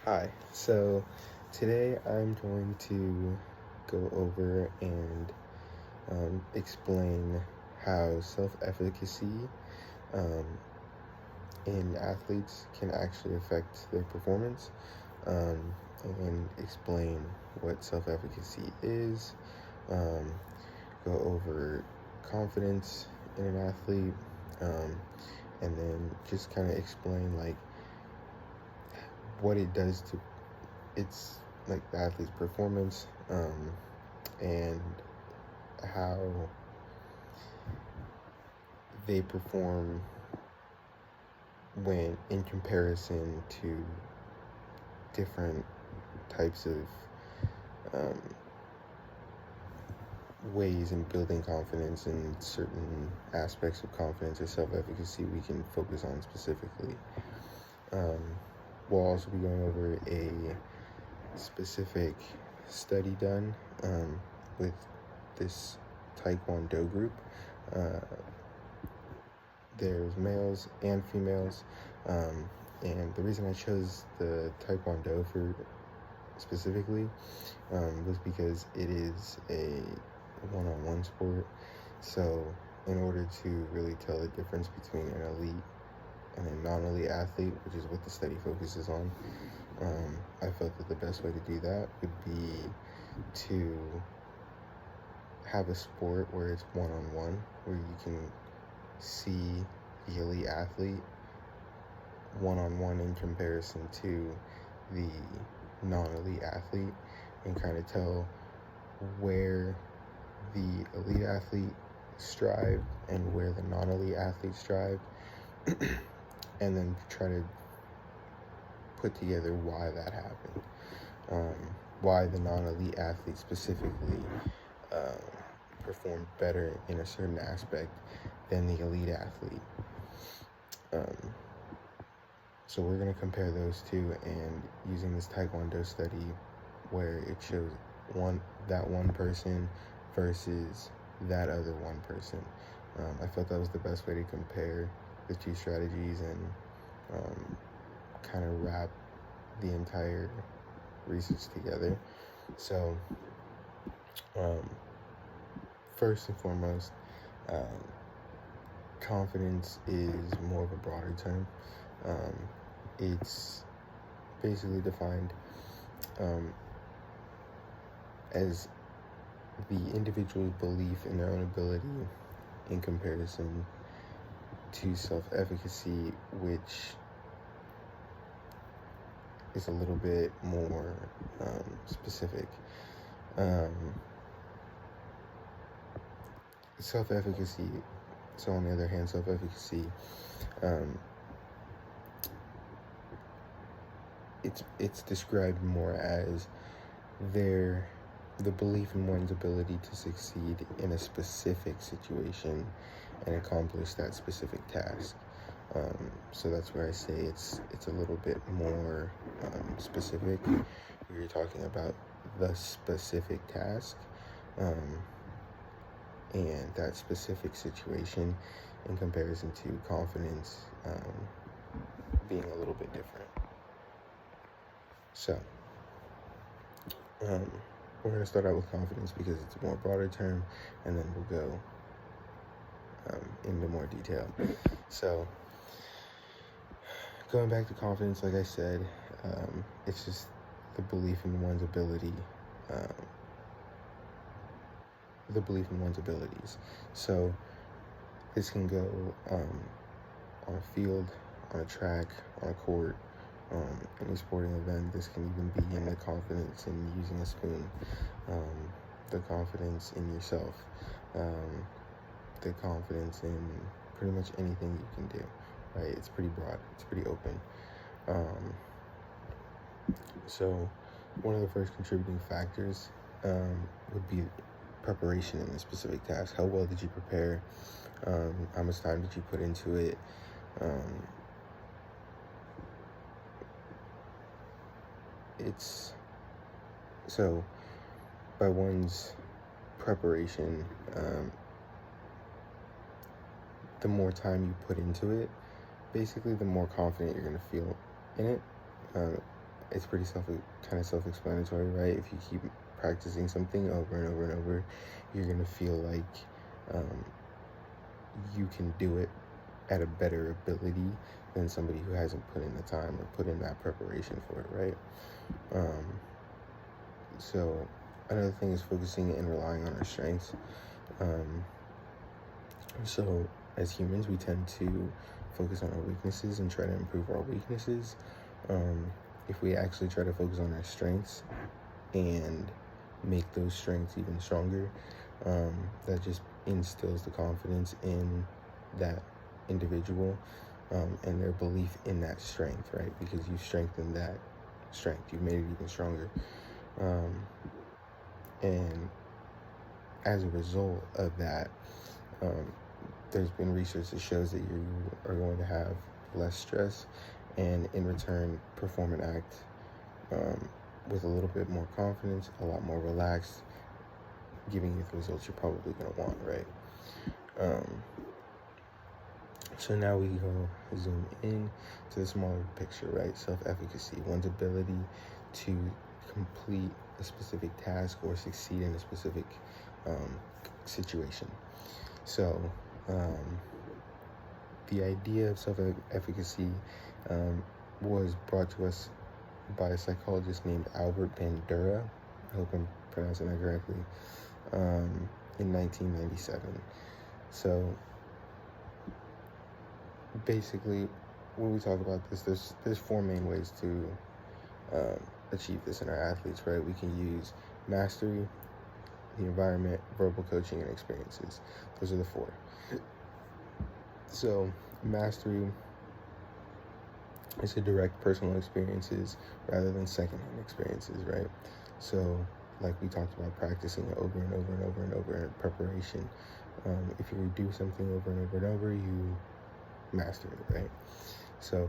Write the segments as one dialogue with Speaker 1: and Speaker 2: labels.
Speaker 1: Hi, so today I'm going to go over and explain how self-efficacy um, in athletes can actually affect their performance, um, and explain what self-efficacy is, um, go over confidence in an athlete, and then just kind of explain like what it does to it's like the athlete's performance, and how they perform when in comparison to different types of um, ways in building confidence and certain aspects of confidence or self-efficacy we can focus on specifically. We'll also be going over a specific study done with this Taekwondo group. Uh, there's males and females, and the reason I chose the Taekwondo for specifically was because it is a one-on-one sport. So in order to really tell the difference between an elite and a non-elite athlete, which is what the study focuses on, I felt that the best way to do that would be to have a sport where it's one-on-one, where you can see the elite athlete one-on-one in comparison to the non-elite athlete, and kind of tell where the elite athlete strived and where the non-elite athlete strived, and then try to put together why that happened, why the non-elite athlete specifically performed better in a certain aspect than the elite athlete. So we're going to compare those two, and using this Taekwondo study where it shows that one person versus that other one person. I felt that was the best way to compare the two strategies and kind of wrap the entire research together. So first and foremost, confidence is more of a broader term. It's basically defined as the individual's belief in their own ability in comparison to self-efficacy, which is a little bit more specific. Self-efficacy, so on the other hand, self-efficacy, it's described more as the belief in one's ability to succeed in a specific situation and accomplish that specific task. So that's where I say it's a little bit more specific. You're talking about the specific task and that specific situation in comparison to confidence being a little bit different. So we're going to start out with confidence because it's a more broader term, and then we'll go into more detail. So going back to confidence, like I said, it's just the belief in one's ability, the belief in one's abilities. So this can go on a field, on a track, on a court, any sporting event. This can even be in the confidence in using a spoon, the confidence in yourself, the confidence in pretty much anything you can do, right? It's pretty broad, it's pretty open. So one of the first contributing factors would be preparation in a specific task. How well did you prepare? How much time did you put into it? It's so by one's preparation, the more time you put into it, basically the more confident you're going to feel in it. it's pretty self-explanatory, right? If you keep practicing something over and over and over, you're gonna feel like you can do it at a better ability than somebody who hasn't put in the time or put in that preparation for it, right? So another thing is focusing and relying on our strengths. So as humans, we tend to focus on our weaknesses and try to improve our weaknesses. If we actually try to focus on our strengths and make those strengths even stronger, that just instills the confidence in that individual, and their belief in that strength, right? Because you strengthened that strength, you made it even stronger. And as a result of that, there's been research that shows that you are going to have less stress, and in return perform an act with a little bit more confidence, a lot more relaxed, giving you the results you're probably going to want, right? So now we go zoom in to the smaller picture, right? Self-efficacy, one's ability to complete a specific task or succeed in a specific situation. So the idea of self-efficacy was brought to us by a psychologist named Albert Bandura. I hope I'm pronouncing that correctly. In 1997. So basically, when we talk about this, there's four main ways to achieve this in our athletes, right? We can use mastery, the environment, verbal coaching, and experiences. Those are the four. So mastery is a direct personal experiences rather than secondhand experiences, right? So like we talked about, practicing it over and over and over and over in preparation. If you do something over and over and over, you master it, right? So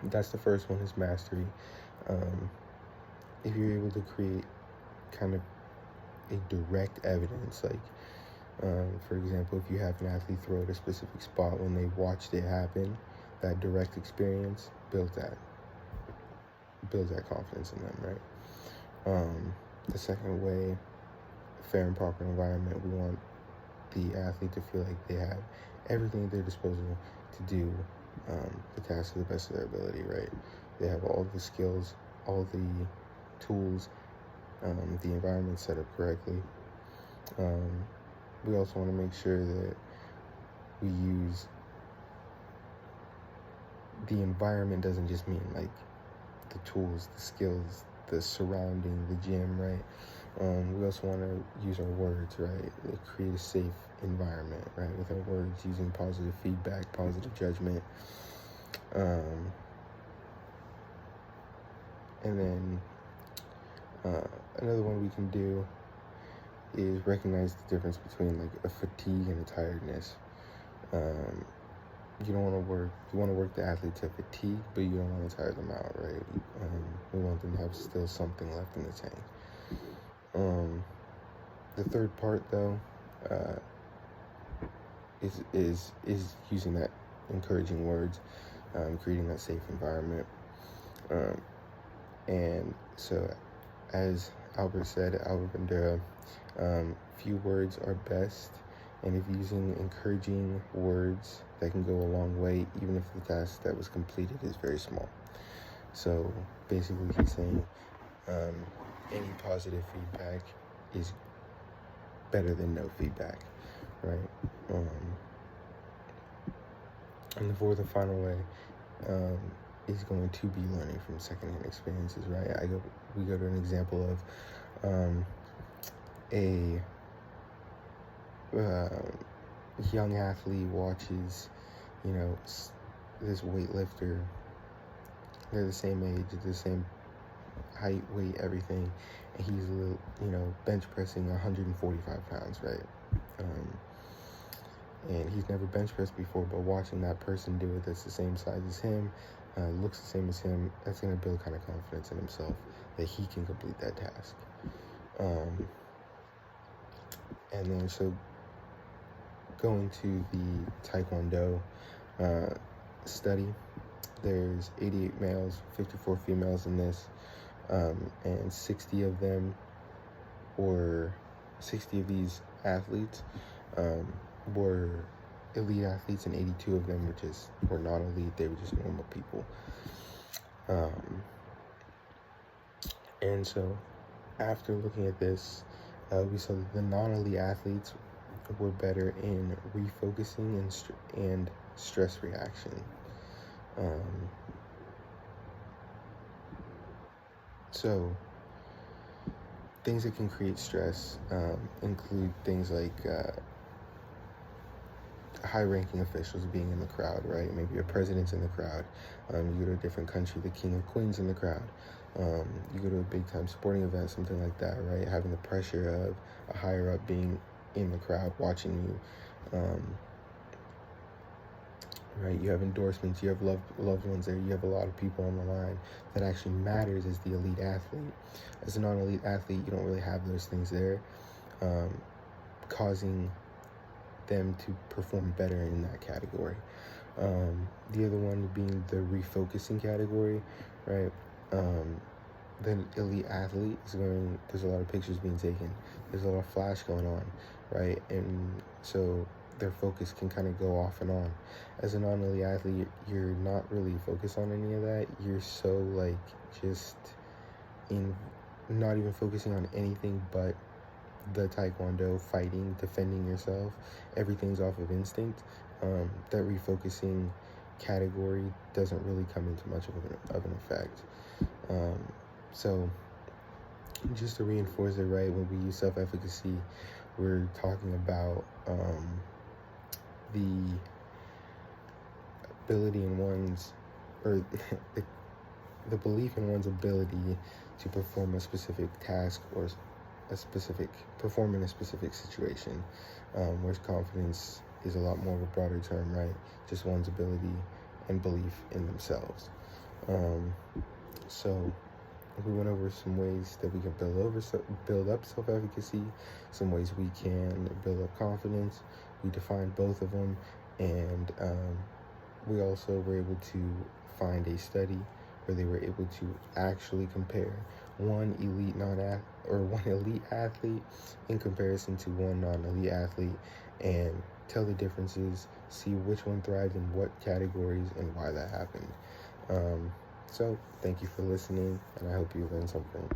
Speaker 1: that's the first one, is mastery. If you're able to create kind of a direct evidence, like for example, if you have an athlete throw at a specific spot, when they watched it happen, that direct experience builds that confidence in them, right? The second way, fair and proper environment. We want the athlete to feel like they have everything at their disposal to do the task to the best of their ability, right? They have all the skills, all the tools, the environment set up correctly. We also want to make sure that we use the environment, doesn't just mean like the tools, the skills, the surrounding, the gym, right? We also want to use our words, right? Create a safe environment, right? With our words, using positive feedback, positive judgment. And then another one we can do is recognize the difference between like a fatigue and a tiredness. You want to work the athlete to fatigue, but you don't want to tire them out, right? We want them to have still something left in the tank. The third part, though, is using that encouraging words, creating that safe environment. And so, as Albert Bandura, few words are best, and if using encouraging words, that can go a long way, even if the task that was completed is very small. So basically, he's saying any positive feedback is better than no feedback, right? And the fourth and final way is going to be learning from secondhand experiences, right? We go to an example of a young athlete watches, this weightlifter. They're the same age, the same height, weight, everything, and he's bench pressing 145 pounds, right? And he's never bench pressed before, but watching that person do it that's the same size as him, looks the same as him, that's going to build kind of confidence in himself that he can complete that task. And then so going to the Taekwondo study, there's 88 males, 54 females in this, and 60 of them, or 60 of these athletes, were elite athletes, and 82 of them were non-elite. They were just normal people. And so after looking at this, we saw that the non-elite athletes were better in refocusing and stress reaction. So things that can create stress include things like high-ranking officials being in the crowd, right? Maybe a president's in the crowd. You go to a different country, the king or queen's in the crowd. You go to a big-time sporting event, something like that, right? Having the pressure of a higher-up being in the crowd watching you. Right? You have endorsements, you have loved ones there, you have a lot of people on the line. That actually matters as the elite athlete. As a non-elite athlete, you don't really have those things there, causing them to perform better in that category. The other one being the refocusing category, right? The elite athlete there's a lot of pictures being taken, there's a lot of flash going on, right? And so their focus can kind of go off and on. As a non-elite athlete, you're not really focused on any of that. You're so just not even focusing on anything but the taekwondo, fighting, defending yourself. Everything's off of instinct. That refocusing category doesn't really come into much of an effect. So just to reinforce it, right, when we use self-efficacy, we're talking about the ability in one's, or the belief in one's ability to perform a specific task or perform in a specific situation, whereas confidence is a lot more of a broader term, right? Just one's ability and belief in themselves. So we went over some ways that we can build up self-efficacy, some ways we can build up confidence. We defined both of them, and we also were able to find a study where they were able to actually compare one elite athlete in comparison to one non-elite athlete, and tell the differences, see which one thrived in what categories and why that happened. So thank you for listening, and I hope you learned something.